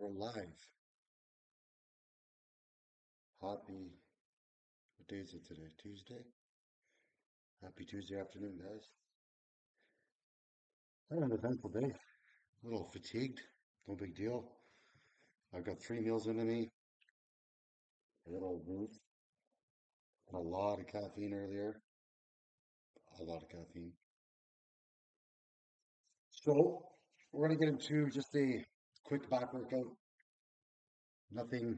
We're live. Happy, what day is it today? Tuesday? Happy Tuesday afternoon, guys. I had an eventful day. A little fatigued. No big deal. I've got 3 meals into me, a little booze, and a lot of caffeine earlier. A lot of caffeine. So, we're going to get into just a quick back workout. Nothing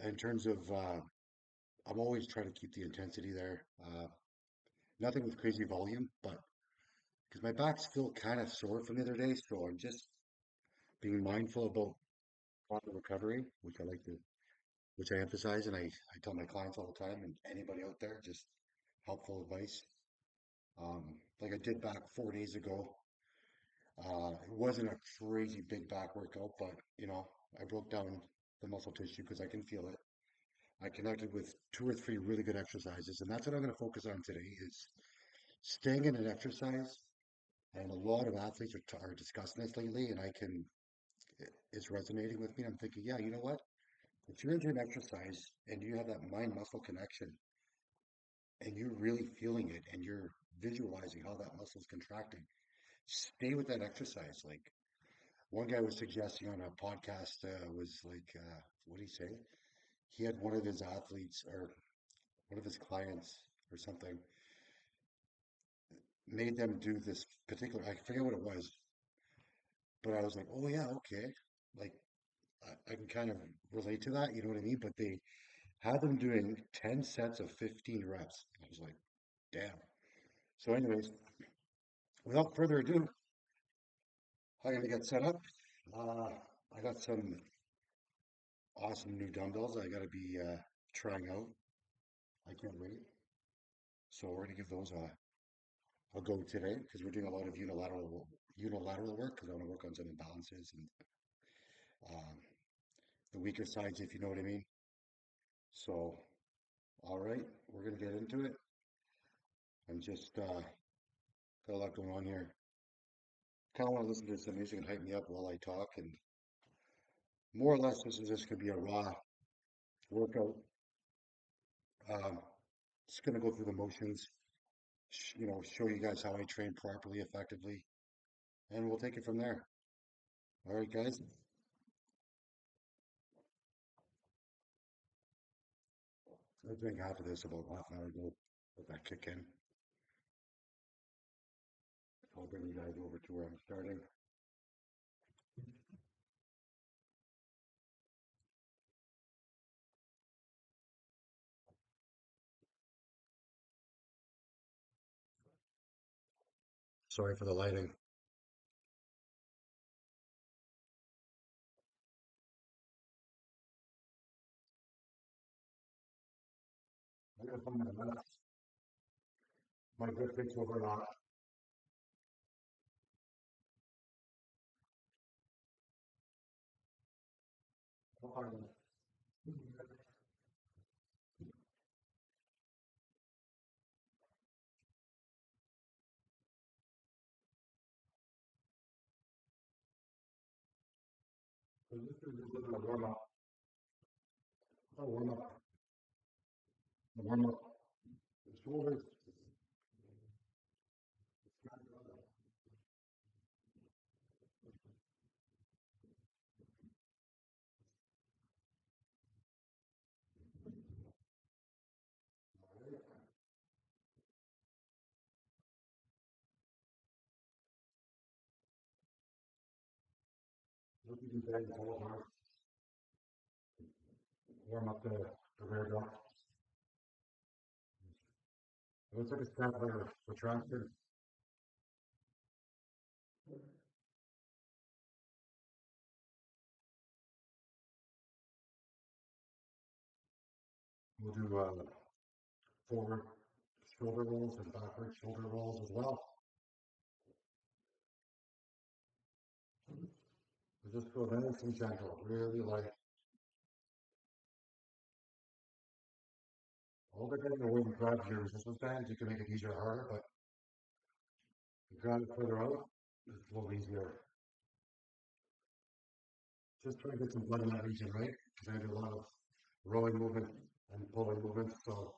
in terms of, I'm always trying to keep the intensity there. Nothing with crazy volume, but because my back's still kind of sore from the other day, so I'm just being mindful about proper recovery, which I emphasize, and I tell my clients all the time, and anybody out there, just helpful advice. Like I did back 4 days ago. It wasn't a crazy big back workout, but I broke down the muscle tissue because I can feel it. I connected with 2 or 3 really good exercises, and that's what I'm going to focus on today is staying in an exercise. And a lot of athletes are discussing this lately, and it's resonating with me. I'm thinking, yeah, you know what? If you're into an exercise and you have that mind muscle connection and you're really feeling it and you're visualizing how that muscle is contracting, stay with that exercise. Like one guy was suggesting on a podcast was like, what did he say? He had one of his athletes or one of his clients or something made them do this particular, I forget what it was, but I was like, oh yeah, okay. Like I can kind of relate to that, you know what I mean? But they had them doing 10 sets of 15 reps. I was like, damn. So, anyways, without further ado, I'm going to get set up. Uh, I got some awesome new dumbbells I got to be trying out. I can't wait. So, we're going to give those a go today because we're doing a lot of unilateral work because I want to work on some imbalances and um, the weaker sides, if you know what I mean. So, all right, we're going to get into it. I'm just got a lot going on here. Kind of want to listen to some music and hype me up while I talk. And more or less, this is just going to be a raw workout. Um, just going to go through the motions, show you guys how I train properly, effectively, and we'll take it from there. All right, guys. I drank half of this about half an hour ago. Let that kick in. I'll bring you guys over to where I'm starting. Sorry for the lighting. I gotta find my left. My grip takes over a lot. I'll find it. So this is a little bit of a warm up. A warm up. A warm up. The shoulders. Look, you can bend the whole arm. Warm up the rear delt. It looks like a step or retractor. We'll do forward shoulder rolls and backward shoulder rolls as well. So just go nice and gentle, really light. All depending on where you grab your resistance bands, you can make it easier or harder, but if you grab it further out, it's a little easier. just trying to get some blood in that region, right? Because I do a lot of rowing movement and pulling movements, so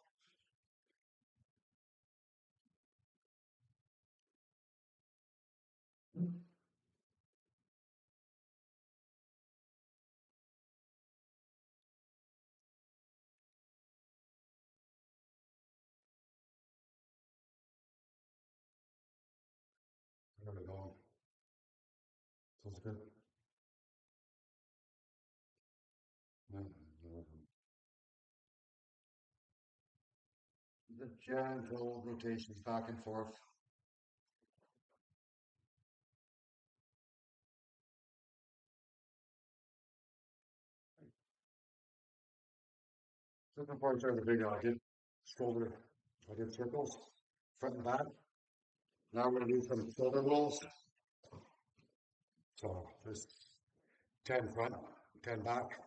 there we go. Feels good. The gentle rotations back and forth. So before I started the video, I did shoulder, I did circles, front and back. Now we're going to do some shoulder rolls. So just 10 front, 10 back.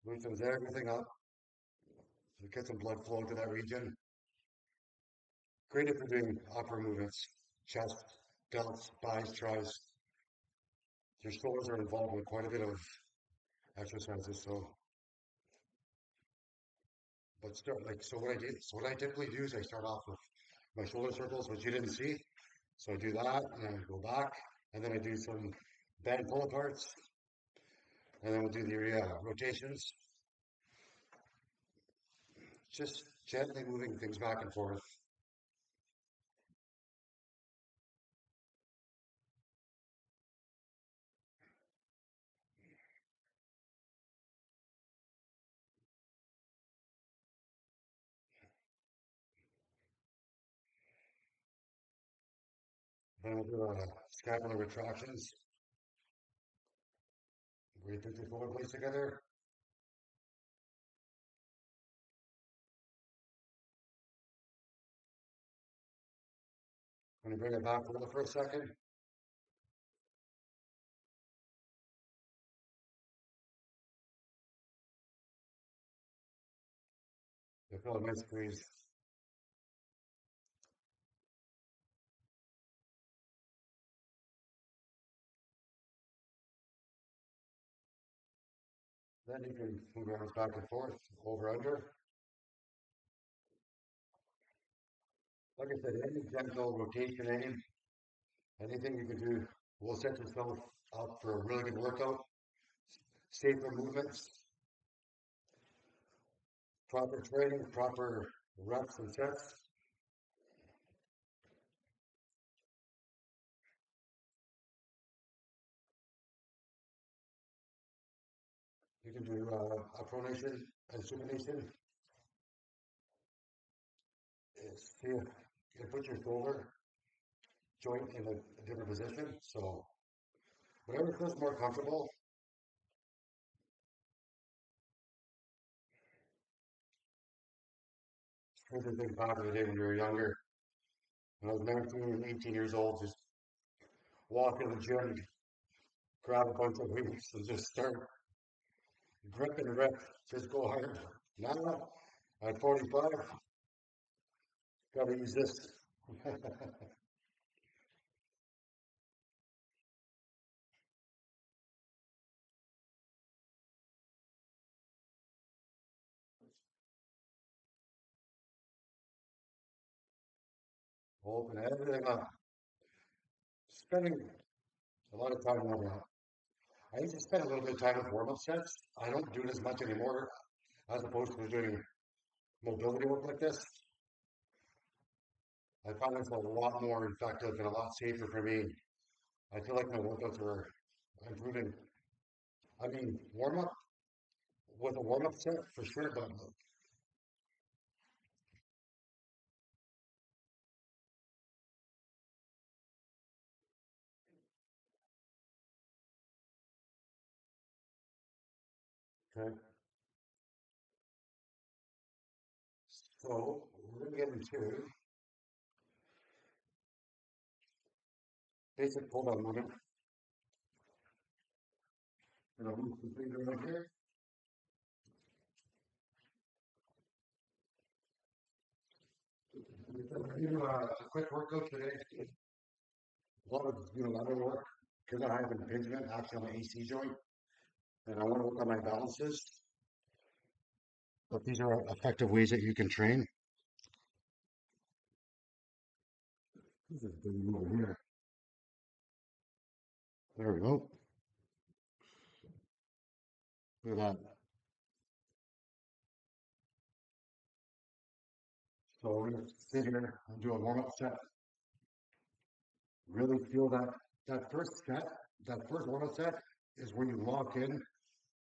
Loosens everything up. So get some blood flow to that region. Great if you're doing upper movements, chest, delts, thighs, tries. Your shoulders are involved with quite a bit of exercises. So, but start like so. What I do, so what I typically do is I start off with my shoulder circles, which you didn't see. So I do that, and then I go back, and then I do some band pull aparts, and then we'll do the rotations. Just gently moving things back and forth. Then we'll do scapular retractions. We put the forward blades together. I'm going to bring it back over for a second. You feel a nice squeeze. Then you can move your arms back and forth, over under. Like I said, any gentle rotation, anything you can do will set yourself up for a really good workout. Safer movements, proper training, proper reps and sets. You can do a pronation and supination. See if you can put your shoulder joint in a different position. So whatever feels more comfortable. Here's a big back of the day when you were younger. When I was 19, 18 years old, just walk in the gym, grab a bunch of weights, and just start grip and rip. Just go hard. Now, at 45, gotta use this. Open everything up. Spending a lot of time on that. I used to spend a little bit of time with warm-up sets. I don't do it as much anymore as opposed to doing mobility work like this. I find it's a lot more effective and a lot safer for me. I feel like my workouts are improving. I mean, warm-up with a warm-up set for sure, but okay. So we're gonna get into basic pull-down movement. Move the finger right here. do a quick workout today. A lot of unilateral work because I have an impingement actually on my AC joint, and I want to work on my balances. But these are effective ways that you can train. This is big over here. There we go. Look at that. So we're gonna sit here and do a warm-up set. Really feel that first set, that first warm-up set is where you lock in,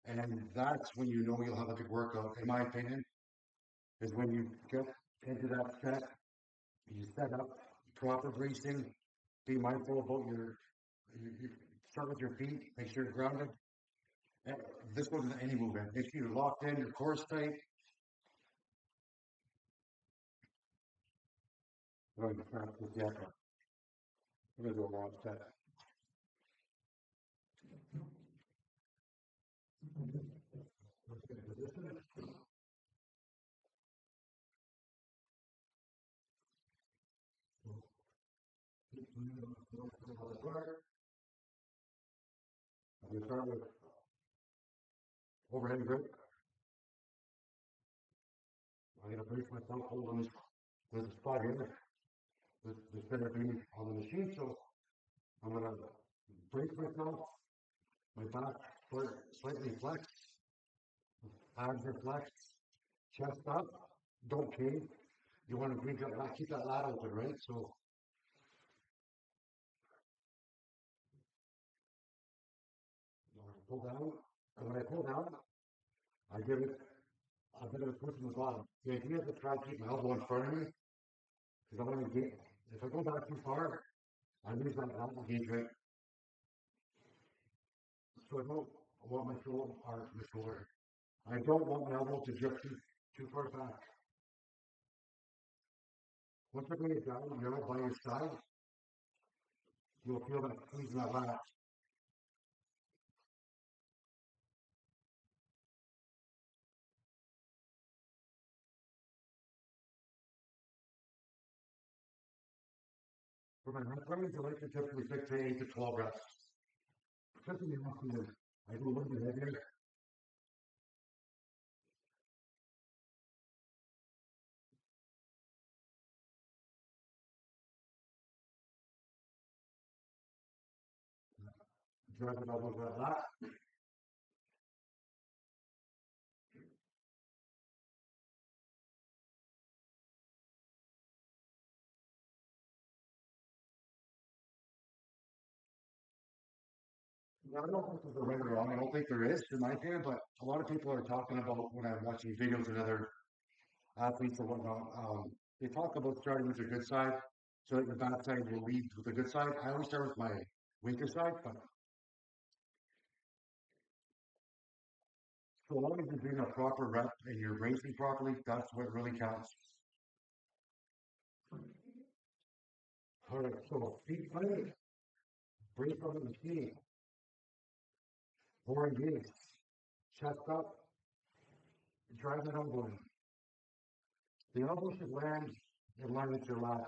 and that's when you know you'll have a good workout. In my opinion, is when you get into that set, you set up proper bracing. Be mindful about you start with your feet, make sure you're grounded. And this goes into any movement. Make sure you're locked in, your core is tight. I'm going to practice yet. We're going to do a long set. Let's get a position. I'm going to start with overhead grip. I'm going to brace myself holding this. There's a spot here. There's better being on the machine, so I'm going to brace myself. My back slightly flexed. Arms are flexed. Chest up. Don't cave. You want to keep that lat open, right? So pull down. And when I pull down, I give it a bit of a twist in the bottom. The idea is to try to keep my elbow in front of me because I want to get. If I go back too far, I lose that lat engagement. So I don't want my shoulder. I don't want my elbow to drift too far back. Once I bring it down, you're by your side, you'll feel that squeeze in that lat. For my rep range, I like to typically stick to 8 to 12 reps. Especially in the I do a little bit heavier. Drive it all over that lat. Now, I don't think there's a right or wrong. I don't think there is, in my opinion, but a lot of people are talking about when I'm watching videos of other athletes or whatnot. They talk about starting with the good side so that the bad side will lead with the good side. I always start with my weaker side, but so long as you're doing a proper rep and you're bracing properly, that's what really counts. All right, so feet planted, brace on the machine, core engaged, chest up, drive that elbow in. The elbow should land in line with your lat.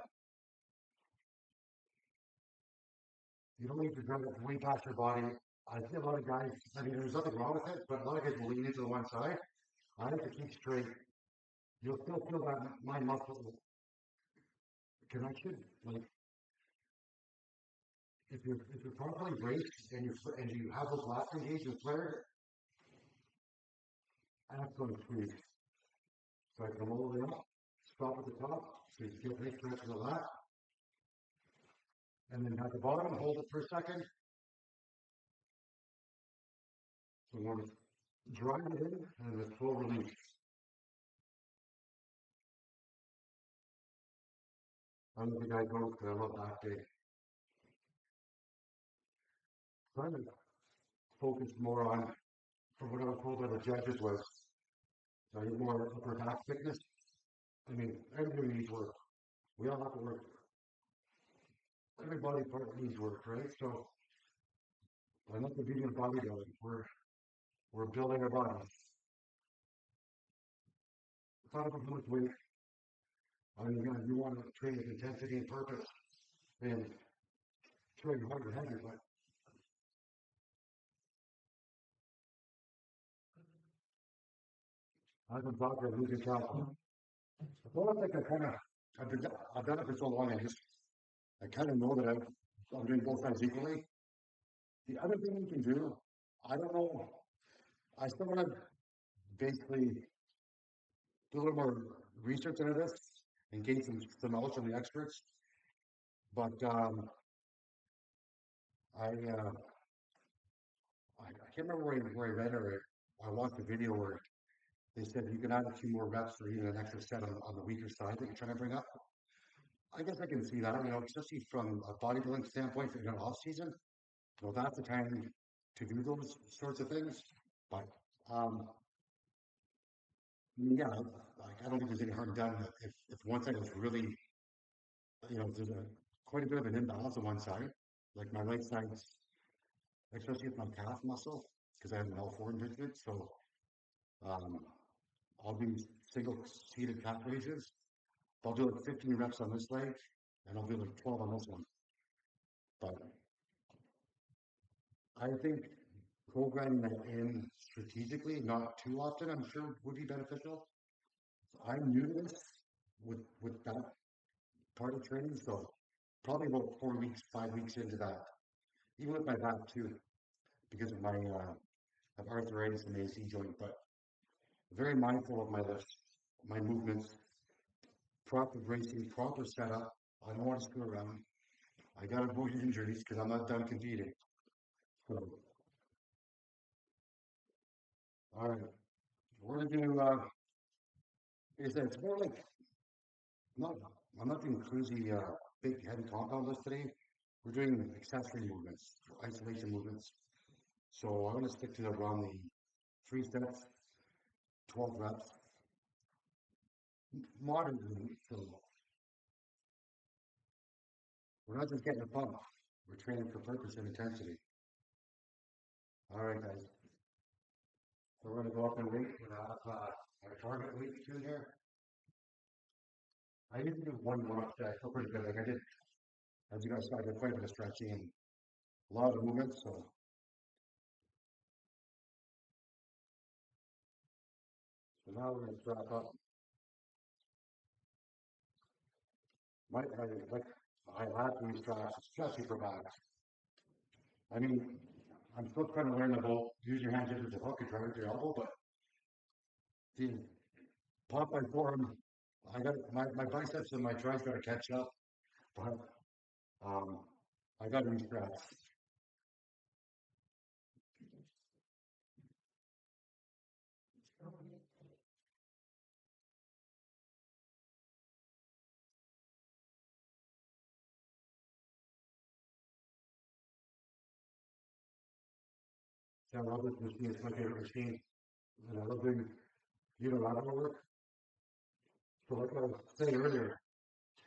You don't need to drive it way past your body. I see a lot of guys, I mean, there's nothing wrong with it, but a lot of guys will lean into the one side. I like to keep straight. You'll still feel that mind muscle connection. Like if you're properly braced and you have those lats engaged and flared, that's going to squeeze. So I come all the way up, stop at the top, so you get nice stretch of the lat, and then at the bottom, hold it for a second. So we want to drive it in and then slow release. I let the guy go because I love back day. Trying to focus more on, from what I was told by the judges was, I need more upper back thickness. I mean, everybody needs work. We all have to work. Every body part needs work, right? So I like the beauty of bodybuilding. We're building our bodies. It's not about how much weight. I mean, you want to train with intensity and purpose and train harder and heavier, but I've been talking to losing track. It's almost like I've done it for so long, I kind of know that I'm doing both sides equally. The other thing you can do, I don't know, I still want to basically do a little more research into this and gain some knowledge from the experts. But I can't remember where I read or I watched a video where they said you can add a few more reps or even an extra set on the weaker side that you're trying to bring up. I guess I can see that, especially from a bodybuilding standpoint in an off season. That's the time to do those sorts of things. But yeah, like I don't think there's any harm done if one side is really, there's quite a bit of an imbalance on one side. Like my right side's, especially with my calf muscle, because I have an L4 impingement, so um, I'll do single seated calf raises. I'll do like 15 reps on this leg, and I'll do like 12 on this one. But I think programming that in strategically, not too often, I'm sure would be beneficial. I'm new to this with that part of training, so probably about 4 weeks, 5 weeks into that, even with my back too, because of my of arthritis in the AC joint. But very mindful of my lifts, my movements, proper bracing, proper setup. I don't want to screw around. I got to avoid injuries because I'm not done competing. So, all right, we're gonna do. Is that it's more like not. I'm not doing cruisy, big heavy compound lifts today. We're doing accessory movements, isolation movements. So I'm going to stick to around the 3 sets, 12 reps, moderately. So we're not just getting a pump. We're training for purpose and intensity. All right, guys. So we're going to go up in weight. We're going to have our target weight soon here. I need to do one more up there. I feel pretty good. Like I did, as you guys saw, I did quite a bit of stretching and a lot of movement. So now we're going to strap up. Like I have these straps, especially for back. I mean, I'm still trying to learn about use your hands as a hook and try with your elbow, but the Popeye form, I got my biceps and my triceps got to catch up, but um, I got these straps. So I love this machine. It's my favorite machine, and I love doing unilateral work. So like I was saying earlier,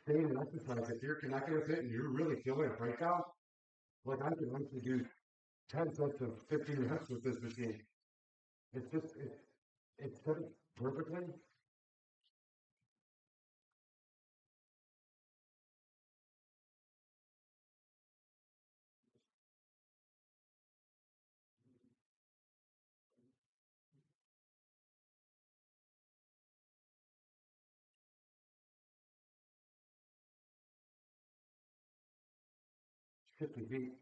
staying in exercise, if you're connected with it and you're really feeling a breakout, like I can actually do 10 sets of 15 reps with this machine. It's just, it's set it perfectly. 50 feet.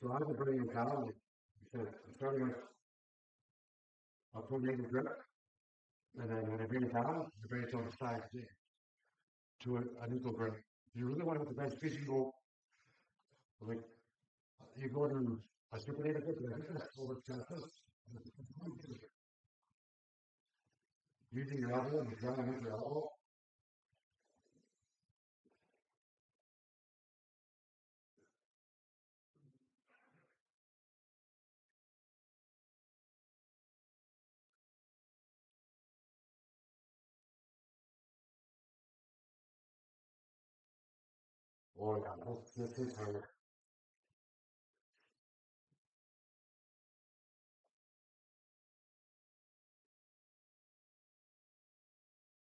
So I was bringing it down. So I'm starting with a tornado grip, and then when I bring it down, I bring it to the side to a neutral grip. If you really want to have the best speed, you go like you go to a supinator grip, like this, over chest, using your elbow and drawing with your elbow. Oh yeah, this is hard.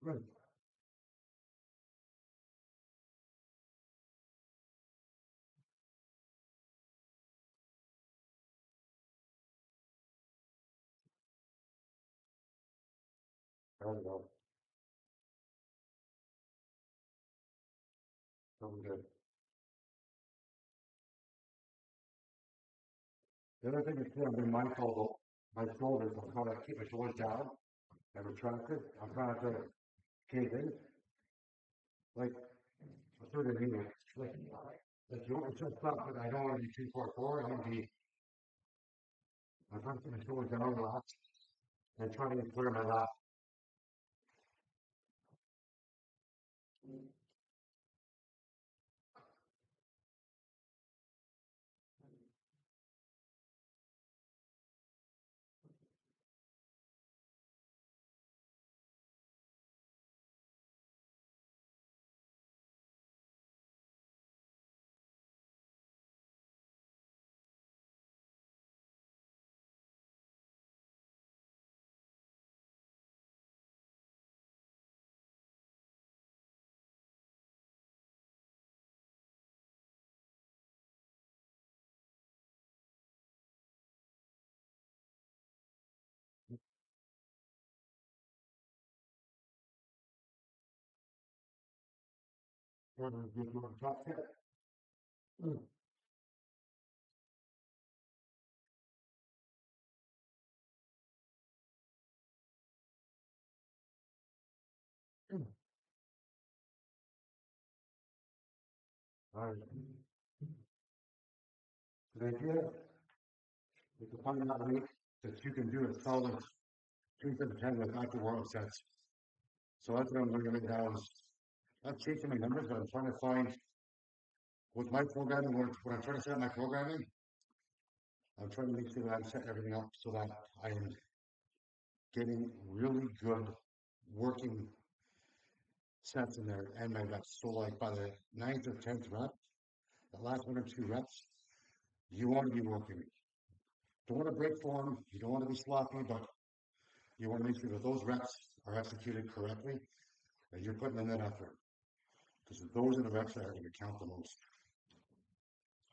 Good. There we go. Really good. The other thing is too, I've been mindful of my shoulders. I'm trying to keep my shoulders down and retracted. I'm trying to cave in. Like, I sort of mean like you want to just stop, but I don't want to be too far forward. I want to be, I'm trying to keep my shoulders down, relax, and trying to clear my lap. Give you a top tip. Mm, mm. All right. The idea is to find that weight that you can do a solid 2 to 10 with not the world sets. So that's what I'm looking at now is not chasing my numbers, but I'm trying to find with my programming, when I'm trying to set up my programming, I'm trying to make sure that I'm setting everything up so that I am getting really good working sets in there and my reps. So like by the ninth or 10th rep, the last 1 or 2 reps, you want to be working. Don't want to break form. You don't want to be sloppy, but you want to make sure that those reps are executed correctly and you're putting in that effort. Because those are the reps that are going to count the most.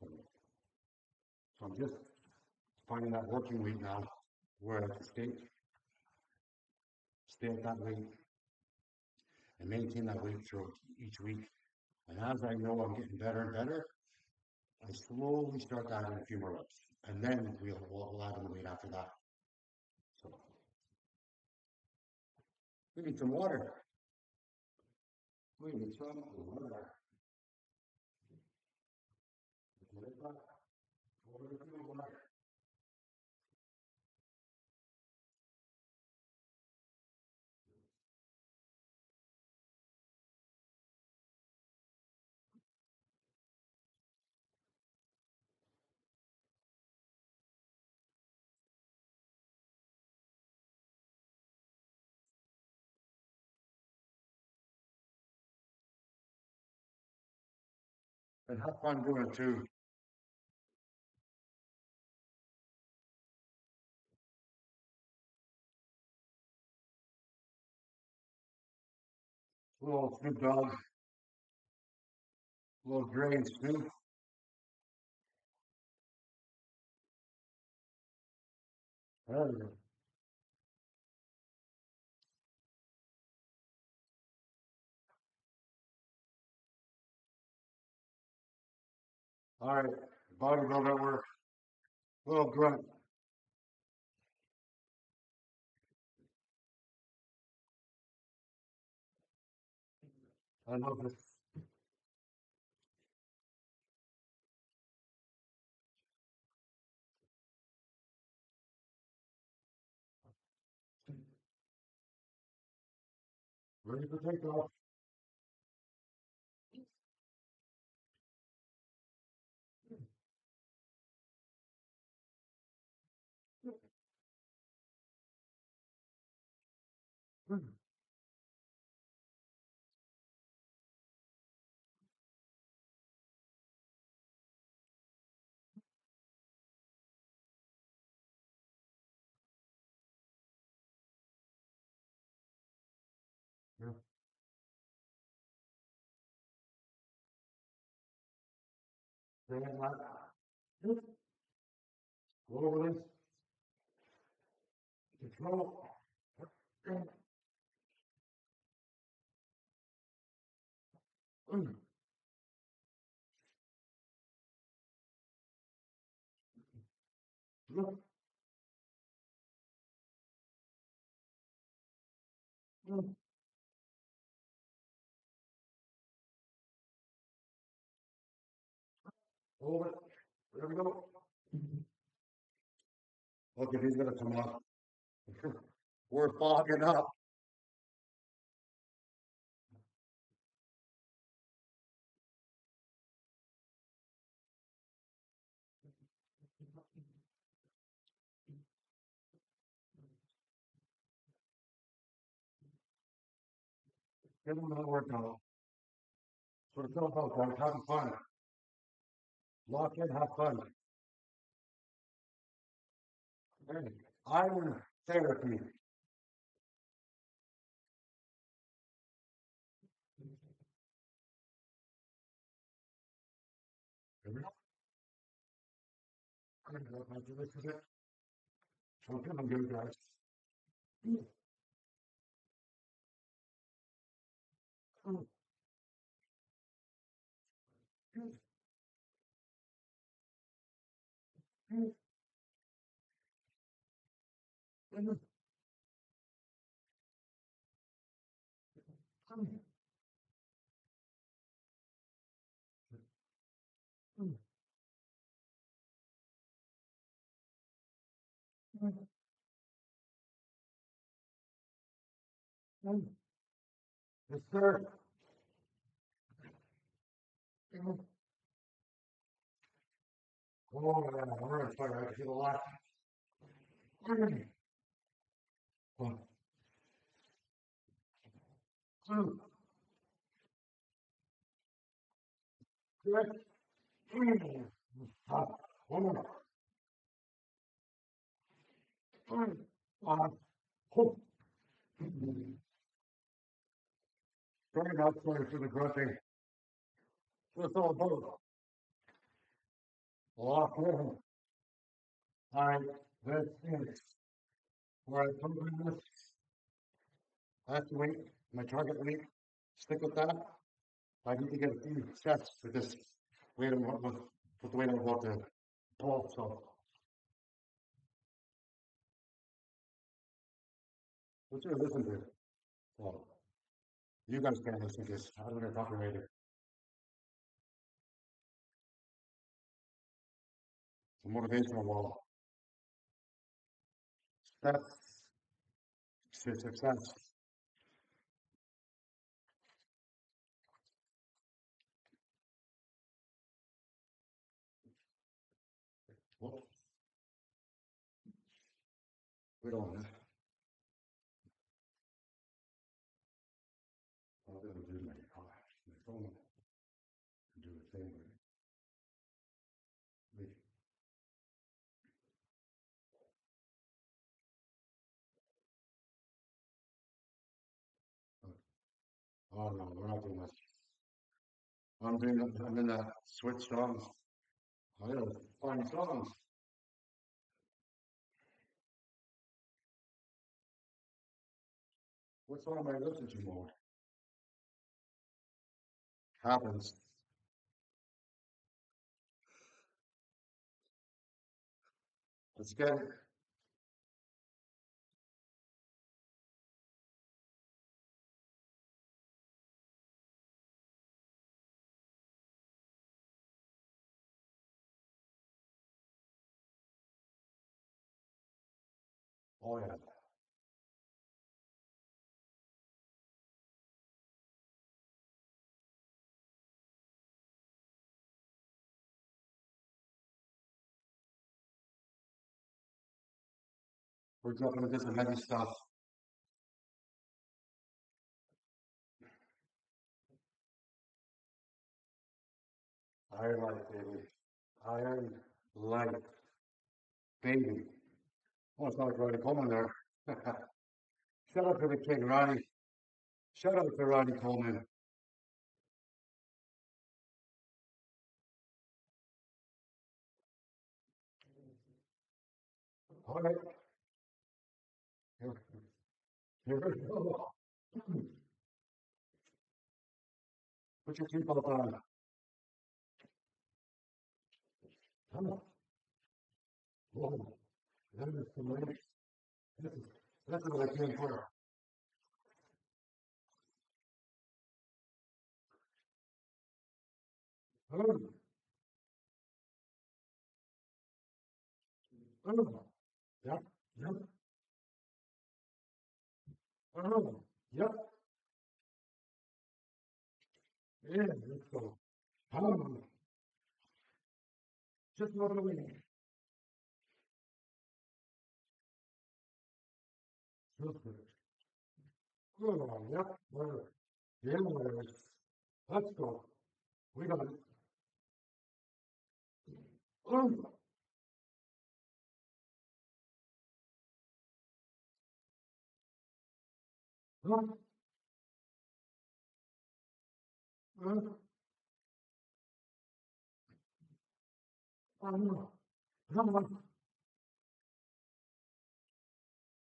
So, so I'm just finding that working weight now where I can stay at that weight and maintain that weight throughout each week. And as I know I'm getting better and better, I slowly start adding a few more reps. And then we'll add in the weight after that. So we need some water. We need some water. And have fun doing it too. Little Snoop Dogg, little Dre and Snoop. There we go. All right, bodybuilder work. Little grunt. I love this. Ready for takeoff. Yeah. Stay in that. Good. Go over this. Control. Good. Mm. Good. Mm. Over it. There we go. Okay, he's gonna come off. We're fogging up. Give him another workout. So it's all about, guys. Having fun. Lock in, have fun. Hey, iron therapy. Here we go. This is it. Okay, I'm good, guys. Mm, mm, mm, mm, mm, mm, mm, mm, mm. Yes, sir. Mm. Oh, yeah, we're gonna start. I can feel a lot. Mm, mm, mm. Good. Mm. Ah, one more. Mm. Ah, oh. Mm. Sorry, not sorry for the grunting. What's all about? Lock in. All right, that's it. All right, program this. That's the weight, my target weight. Stick with that. I need to get a few sets with this weight I'm with the weight I'm about to pull. So, what you listen to? Well, you guys can't listen to this. I don't know copyrighted. It's a motivational wall. Steps to success. Well, we don't. I'm gonna do my phone and do a thing. Wait, oh no, we're not doing that. I'm in that switch songs. I gotta find songs. What song am I listening to more? Happens. Let's get it. Oh yeah. We're jumping into some heavy stuff. Iron Light, baby. Iron Light, baby. Oh, it's not like Ronnie Coleman there. Shout out to the king, Ronnie. Shout out to Ronnie Coleman. All right, here, here we go. Put your seatbelt on. Come on. Whoa. That is some ladies. This is, this is what I came for. Oh, oh. Yep, yep. Oh, yep. Yeah, let's go. Oh, just a little bit. Super. Oh, yep. Well, yeah, let's go. We got it. Oh, oh, oh, oh, come on.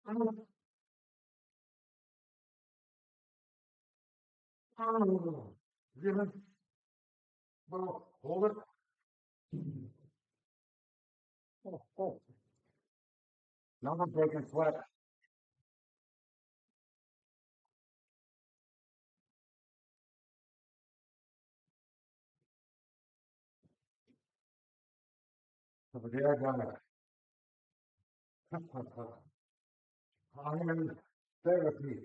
Oh, oh. Yeah, well, hold it. Oh, oh. Now I'm breaking sweat. So the air gun. I'm in therapy.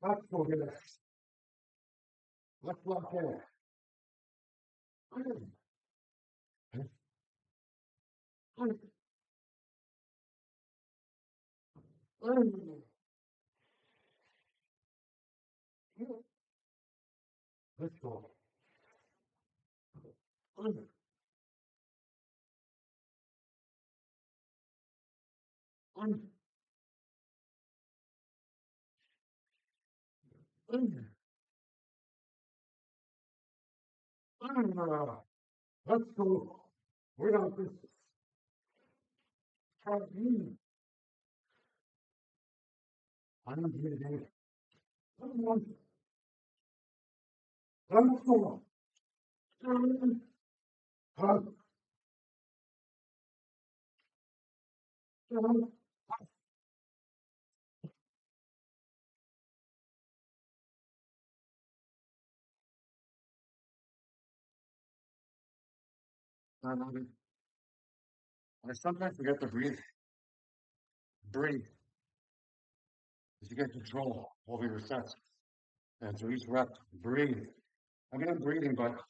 Let's go get it. Let's lock in. Let's go. Let's go. We got this. I'm breathing. Let's go. I sometimes forget to breathe. Breathe. Because you get control over your sets. And so each rep, breathe. I mean, I'm breathing, but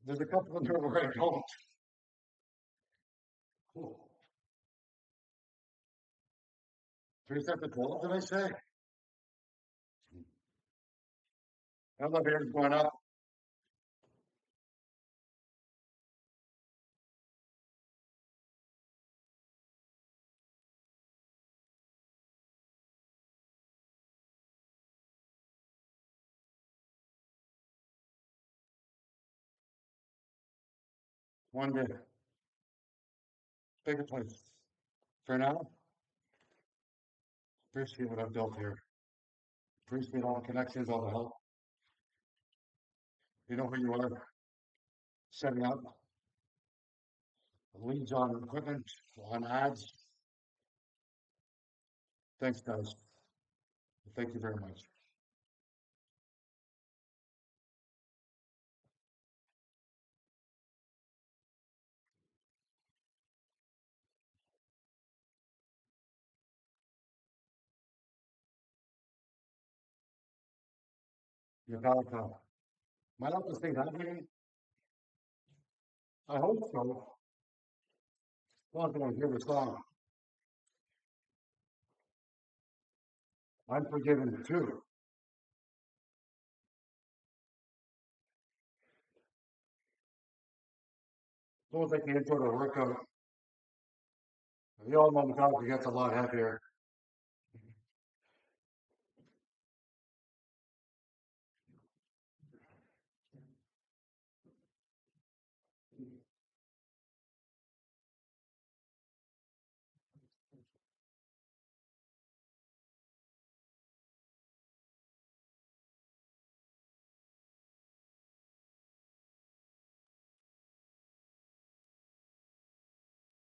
there's a couple in there where I don't. Cool. 3 sets of 12, did I say? Elevator's going up. One day. Bigger place. For now, appreciate what I've built here. Appreciate all the connections, all the help. You know who you are. Setting up leads on equipment, on ads. Thanks, guys. Thank you very much. Your power pal. Am I allowed to say that name? I hope so. Well, I'm going to hear the song. I'm forgiven too. So it's like the intro to a workout. You all know the coffee gets a lot heavier.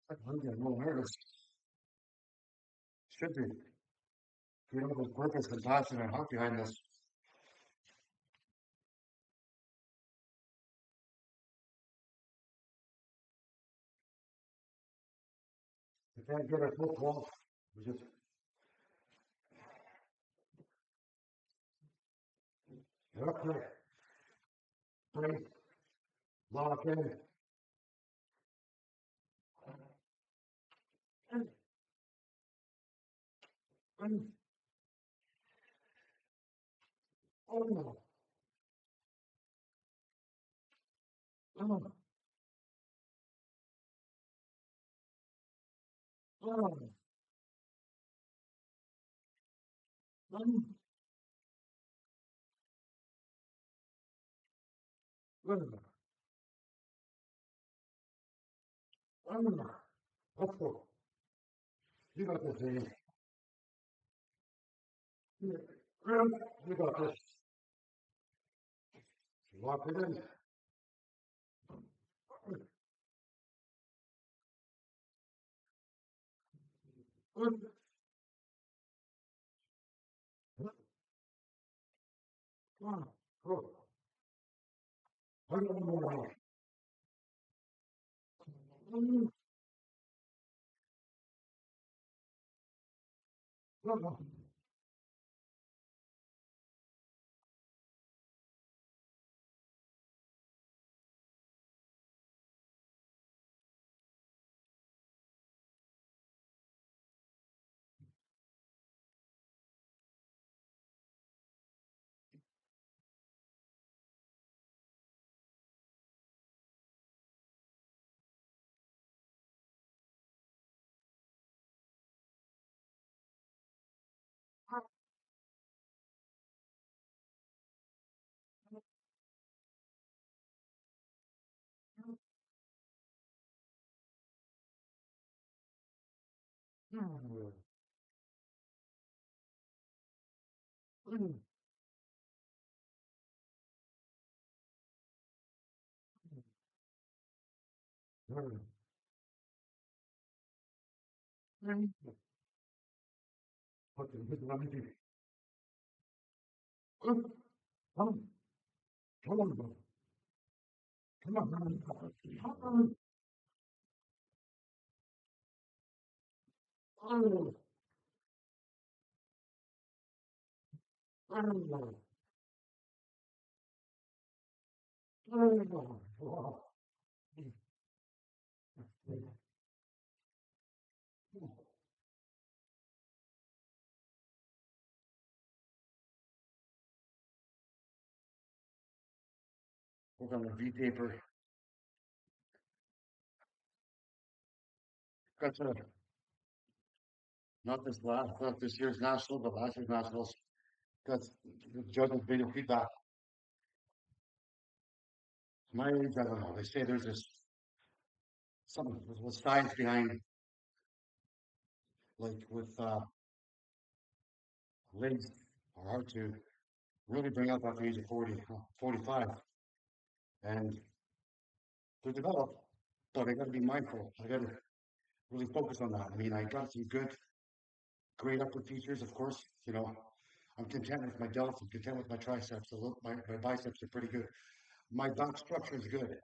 I'm getting a little nervous. Should be. We don't have purpose and passion and heart behind this. We can't get our full call. We just get up there, breathe, lock in. Oh, oh, oh, oh, oh, oh. Let's go. You got this, Jamie. Grim, you got this. Lock it in. We're gonna V-taper. Got not this year's national, but last year's nationals. Got the judges' video feedback. My age, I don't know. They say there's this something with science behind, like with legs are hard to really bring up after the age of 40, 45, and they're developed, but I got to be mindful. I got to really focus on that. I mean, I got some good, great upper features, of course. I'm content with my delts. I'm content with my triceps. My biceps are pretty good. My back structure is good.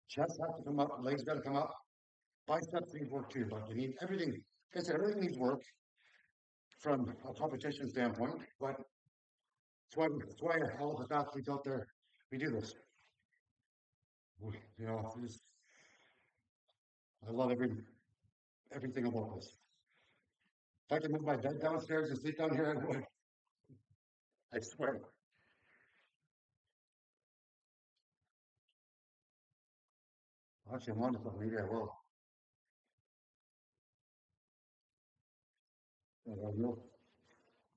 Chest has to come up. Legs got to come up. Biceps need work too. But I mean, everything. Like I said, everything needs work from a competition standpoint. But that's why all of us athletes out there, we do this. Just, I love everything about this. If I could move my bed downstairs and sleep down here, I would. I swear. Actually, I'm wonderful. Maybe I will.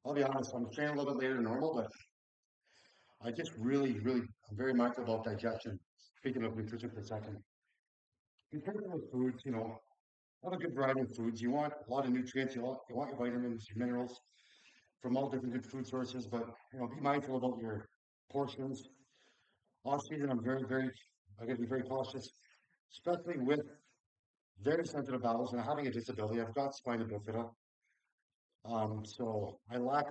I'll be honest. I'm training a little bit later than normal, but I just really, really, I'm very mindful about digestion. Speaking of nutrition for a second, you take those foods, have a good variety of foods. You want a lot of nutrients. You want your vitamins, your minerals from all different good food sources, but be mindful about your portions. Off season, I got to be very cautious, especially with very sensitive bowels, and having a disability, I've got spina bifida. So I lack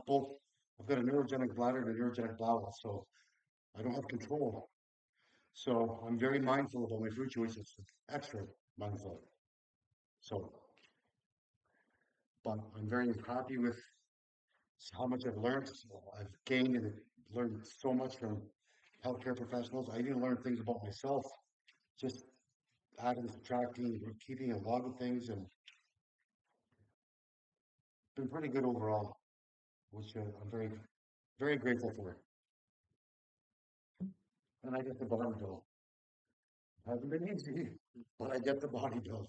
both. I've got a neurogenic bladder and a neurogenic bowel, so I don't have control. So I'm very mindful about my food choices, extra mindful. So, but I'm very happy with how much I've learned. I've gained and learned so much from healthcare professionals. I even learned things about myself, just adding, subtracting, keeping a log of things, and been pretty good overall, which I'm very, very grateful for. And I get the body bill. Hasn't been easy, but I get the body bill,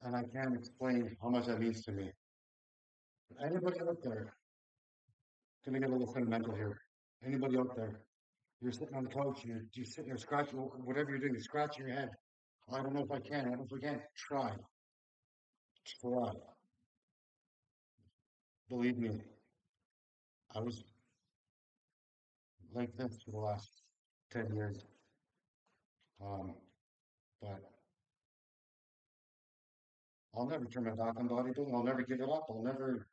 and I can't explain how much that means to me. Anybody out there, gonna get a little sentimental here. Anybody out there, you're sitting on the couch, you sitting there scratching, whatever you're doing, you're scratching your head. I don't know if I can. I don't know if I can. Try. Try. Believe me, I was like this for the last 10 years. Um, but I'll never turn my back on bodybuilding. I'll never give it up. I'll never.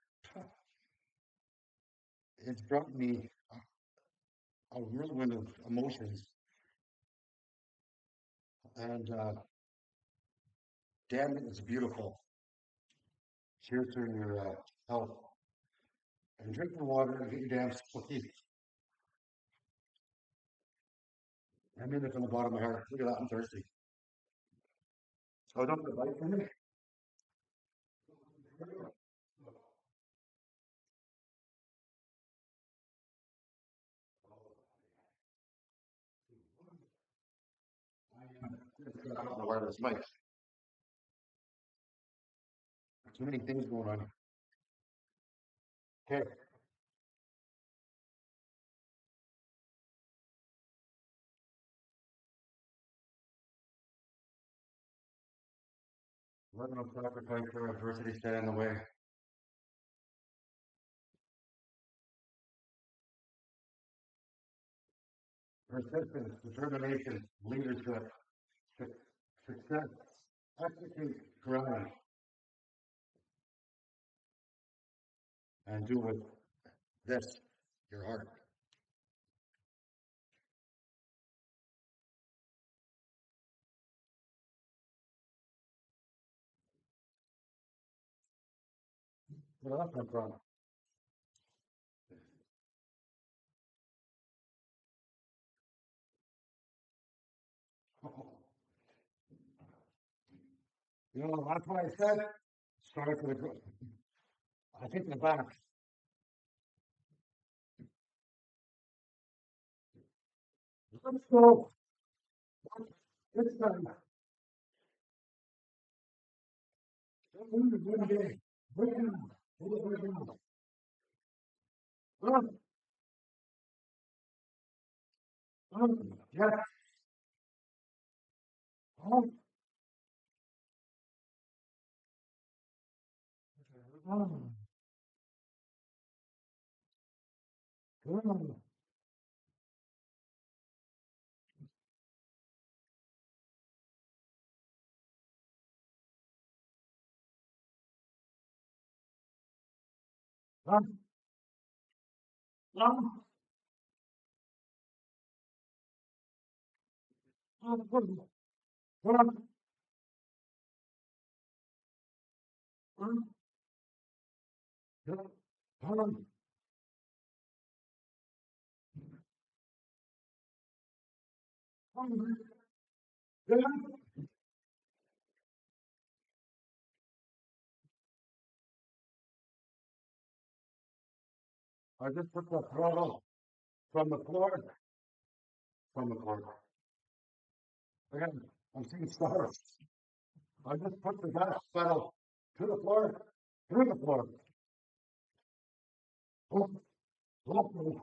It's brought me a whirlwind of emotions, and damn it, it's beautiful. Cheers to your health. And drink your water and get your damn sleep. I mean it from the bottom of my heart. Look at that, I'm thirsty. So I don't have a bite from me. I don't know where this mic. Too many things going on. Okay, let no sacrifice or adversity stand in the way. Persistence, determination, leadership, success, execute, grind, and do with this, your heart. Where that come from? You know, that's why I said, start for the, I think the back. Let's go. It's time. One day. Break it down. Break it down. Yes. I just took the throttle from the floor. From the floor. Again, I'm seeing stars. I just put the gas pedal to the floor, through the floor. Oh, oh, oh,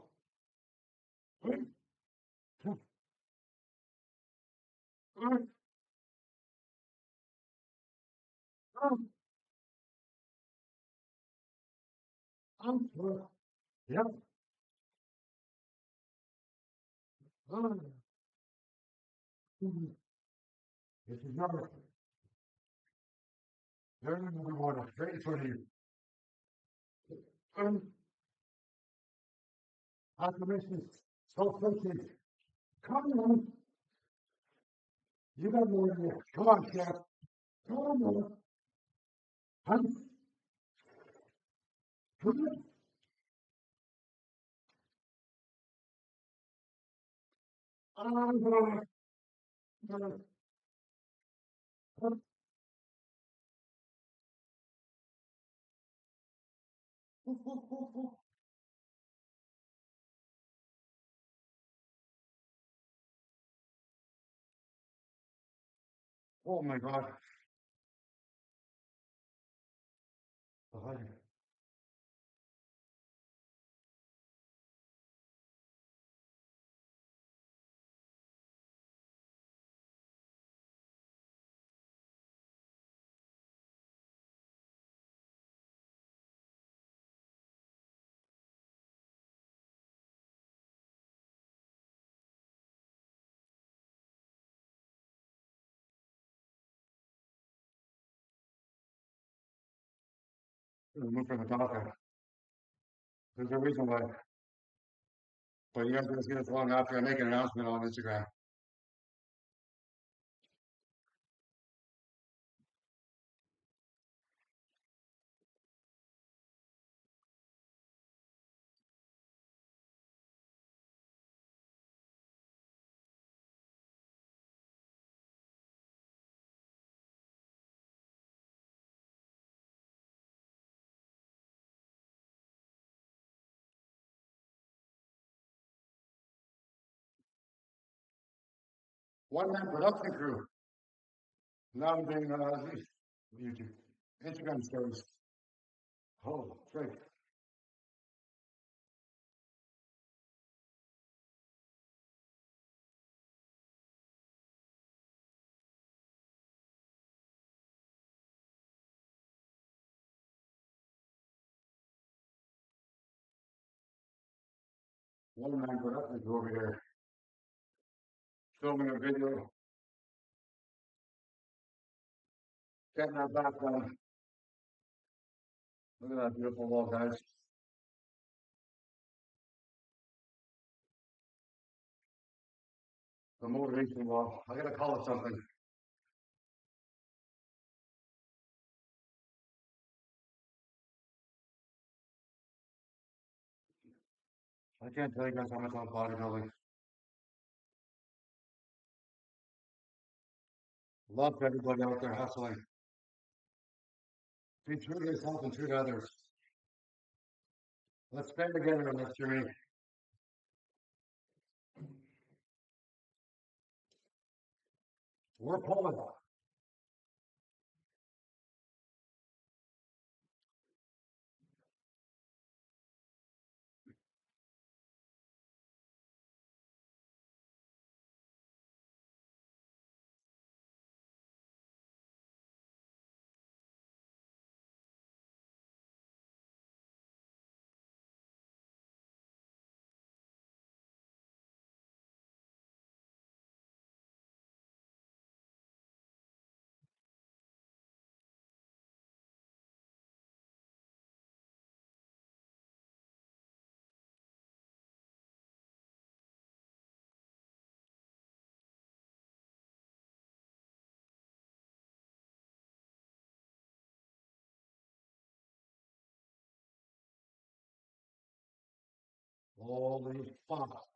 Yep. This is number Very water, straight for you. Um, Affirmations, self-coaching. Come on, you got more in you. Come on, Chef. Come on, man. Come on. Oh my God. Move from the doctor. There's a reason why. But you guys are going to see this long after I make an announcement on Instagram. One man production crew. Now I'm doing YouTube, Instagram stories. Oh, great. One man production crew over here filming a video, getting our background. Look at that beautiful wall, guys. The motivation wall. I gotta call it something. I can't tell you guys how much I love bodybuilding. Love everybody out there hustling. Be true to yourself and true to others. Let's stand together on this journey. We're pulling. Holy fuck.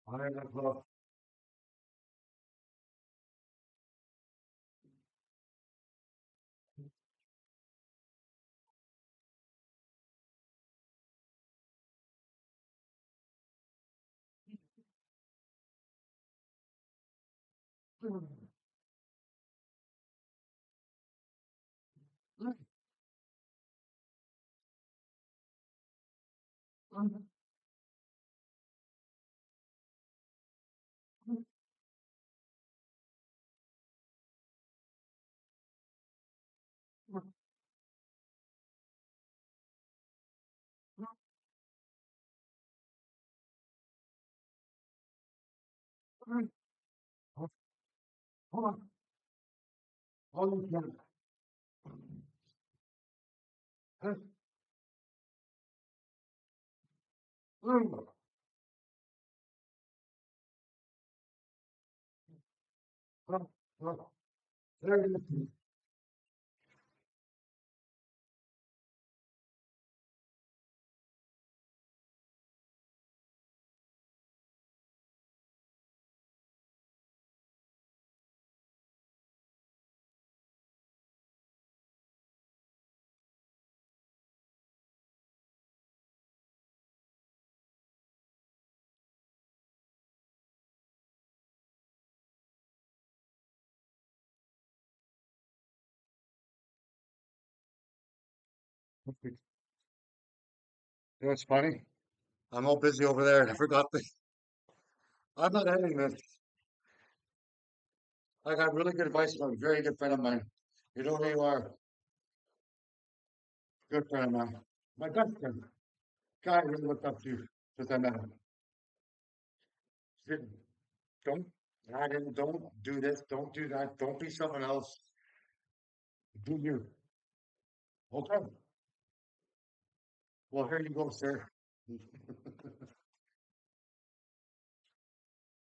All right, let's go. Hold on. Hold on. There it is. You know what's funny? I'm all busy over there and I forgot this. I'm not editing this. I got really good advice from a very good friend of mine. You know who you are? Good friend of mine. My best friend. Guy I really looked up to since I met him. He said, don't, I didn't, don't do this, don't do that, don't be someone else. Do you. Okay. Well, here you go, sir.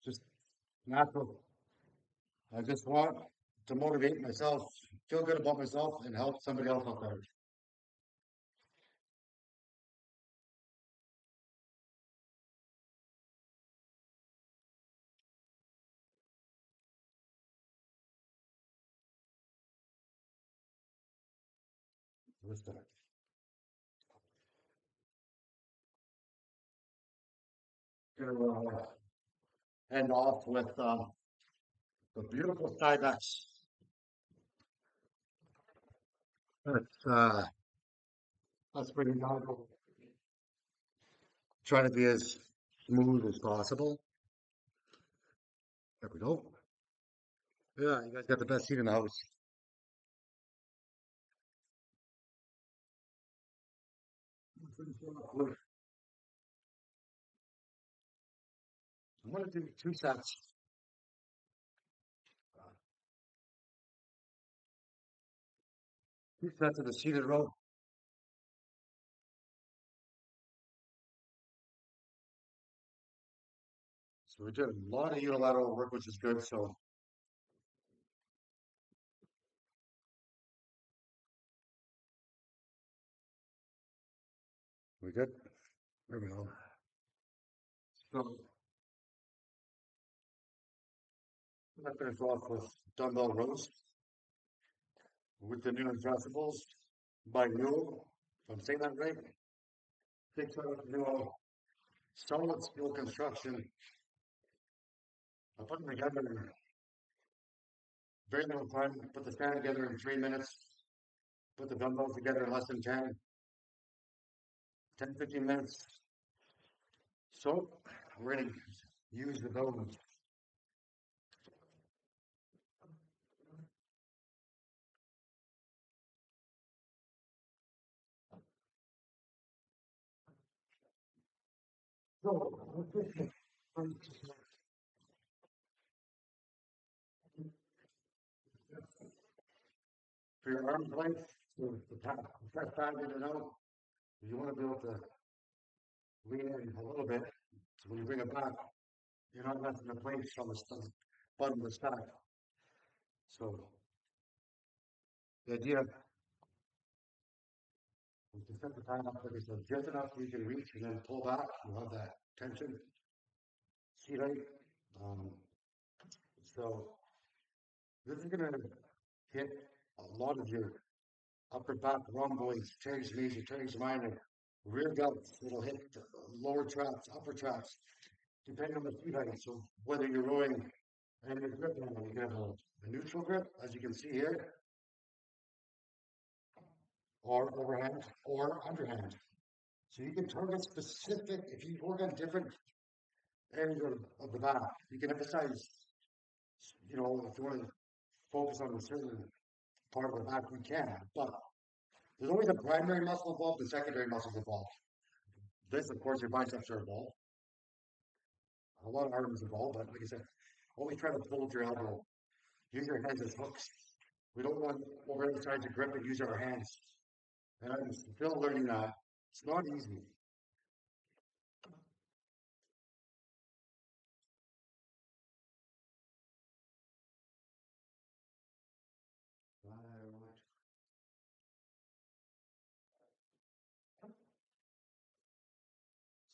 Just natural. I just want to motivate myself, feel good about myself, and help somebody else out there. Listen, gonna end off with the beautiful side nuts. That's pretty novel. Try to be as smooth as possible. There we go. Yeah, you guys got the best seat in the house. I'm gonna do two sets. Two sets of the seated row. So we did a lot of unilateral work, which is good. So we good. There we go. So I'm gonna finish off with dumbbell rows with the new adjustable by you. If I'm saying that right, six out new solid steel construction. I put them together in very little time. Put the stand together in 3 minutes. Put the dumbbells together in less than 10, 15 minutes. So we're going to use the those So, for your arm length, the press back in and out, you want to be able to lean in a little bit. So when you bring it back, you're not left in the place on the bottom of the stack. So the idea is to set the time up like I said, just enough so you can reach and then pull back. You'll have that tension. See height. Um, so this is going to hit a lot of your upper back rhomboids, teres major, teres minor, rear delts. It'll hit the lower traps, upper traps, depending on the feet height. So whether you're rowing and your grip angle, you can have a neutral grip, as you can see here, or overhand or underhand. So you can target specific, if you work on different areas of the back, you can emphasize, if you want to focus on a certain part of the back, you can. But there's always a primary muscle involved and secondary muscles involved. This, of course, your biceps are involved. A lot of arms involved, but like I said, always try to pull with your elbow. Use your hands as hooks. We don't want overemphasize the grip and use our hands. And I'm still learning that. It's not easy.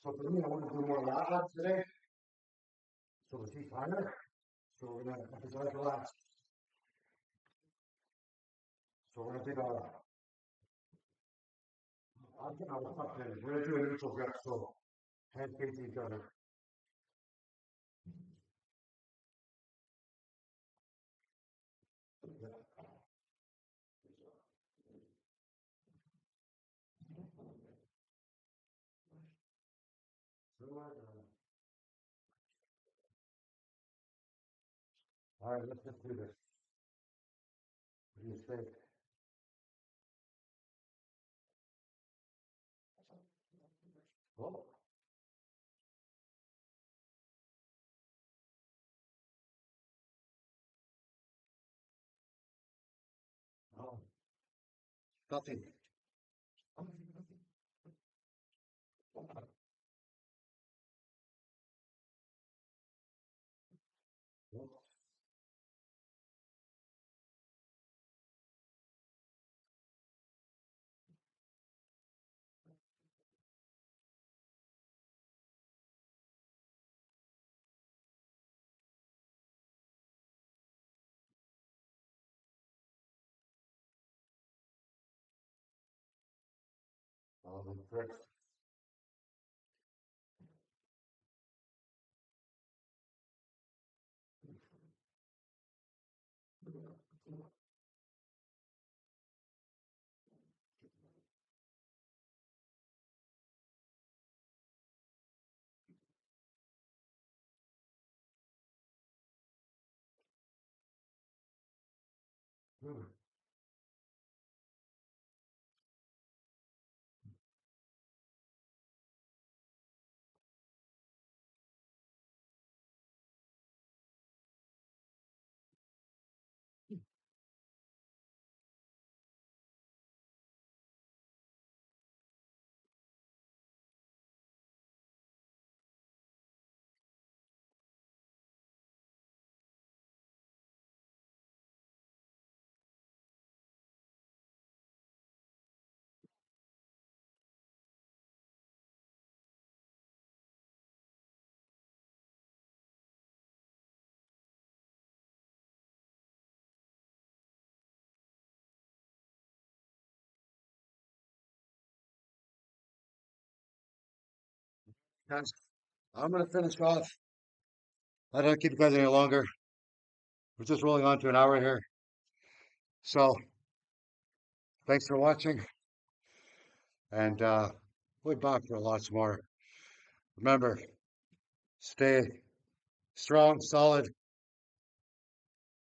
So for me, I want to do more lat reps today. So the feet higher. So we're gonna emphasize relax. So we're gonna take I'm gonna tuck in. We're gonna do a neutral grip. So hands facing each other. All right, let's just do this. What do you say? Oh, oh, nothing. Tricks. Guys, I'm gonna finish off. I don't keep you guys any longer. We're just rolling on to an hour here. So thanks for watching, and we'll be back for lots more. Remember, stay strong, solid,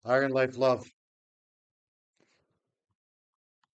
iron life love.